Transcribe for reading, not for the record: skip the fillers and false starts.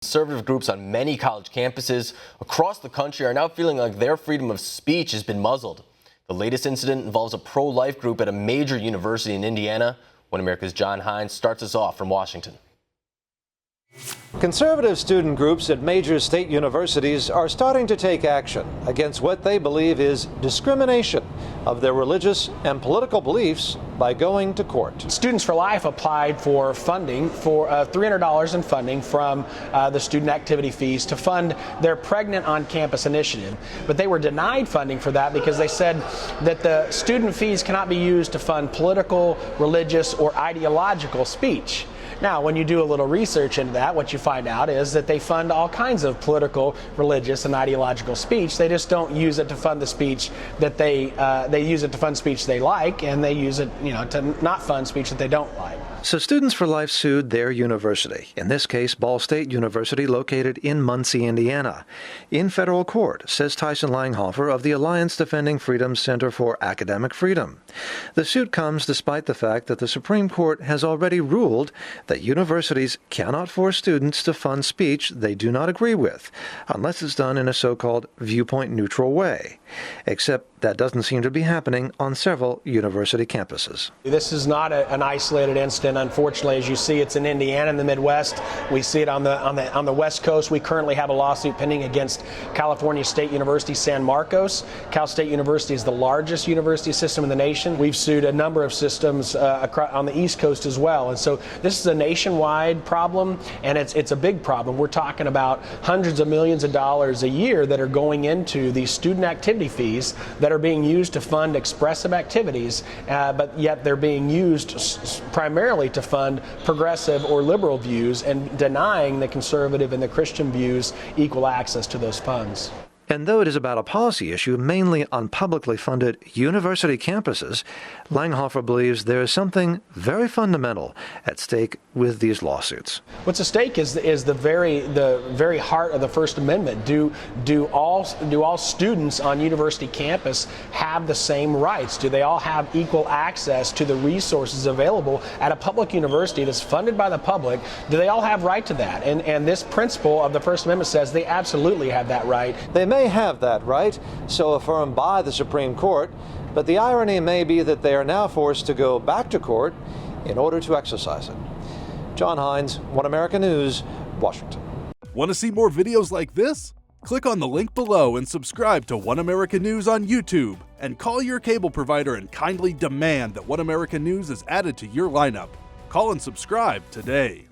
Conservative groups on many college campuses across the country are now feeling like their freedom of speech has been muzzled. The latest incident involves a pro-life group at a major university in Indiana. One America's Hines starts us off from Washington. Conservative student groups at major state universities are starting to take action against what they believe is discrimination of their religious and political beliefs by going to court. Students for Life applied for funding for $300 in funding from the student activity fees to fund their Pregnant on Campus initiative. But they were denied funding for that because they said that the student fees cannot be used to fund political, religious, or ideological speech. Now, when you do a little research into that, what you find out is that they fund all kinds of political, religious, and ideological speech. They just don't use it to fund the speech that they use it to fund speech they like, and they use it, to not fund speech that they don't like. So Students for Life sued their university, in this case Ball State University, located in Muncie, Indiana. In federal court, says Tyson Langhofer of the Alliance Defending Freedom Center for Academic Freedom. The suit comes despite the fact that the Supreme Court has already ruled that universities cannot force students to fund speech they do not agree with, unless it's done in a so-called viewpoint-neutral way. Except that doesn't seem to be happening on several university campuses. This is not an isolated incident. Unfortunately, as you see, it's in Indiana in the Midwest. We see it on the West Coast. We currently have a lawsuit pending against California State University San Marcos. Cal State University is the largest university system in the nation. We've sued a number of systems on the East Coast as well. And so this is a nationwide problem, and it's a big problem. We're talking about hundreds of millions of dollars a year that are going into these student activity fees that are being used to fund expressive activities, but yet they're being used primarily to fund progressive or liberal views and denying the conservative and the Christian views equal access to those funds. And though it is about a policy issue mainly on publicly funded university campuses, Langhofer believes there is something very fundamental at stake with these lawsuits. What's at stake is the very heart of the First Amendment. Do all students on university campus have the same rights? Do they all have equal access to the resources available at a public university that's funded by the public? Do they all have right to that? And this principle of the First Amendment says they absolutely have that right. They may have that right, so affirmed by the Supreme Court, but the irony may be that they are now forced to go back to court in order to exercise it. John Hines, One America News, Washington. Want to see more videos like this? Click on the link below and subscribe to One America News on YouTube, and call your cable provider and kindly demand that One America News is added to your lineup. Call and subscribe today.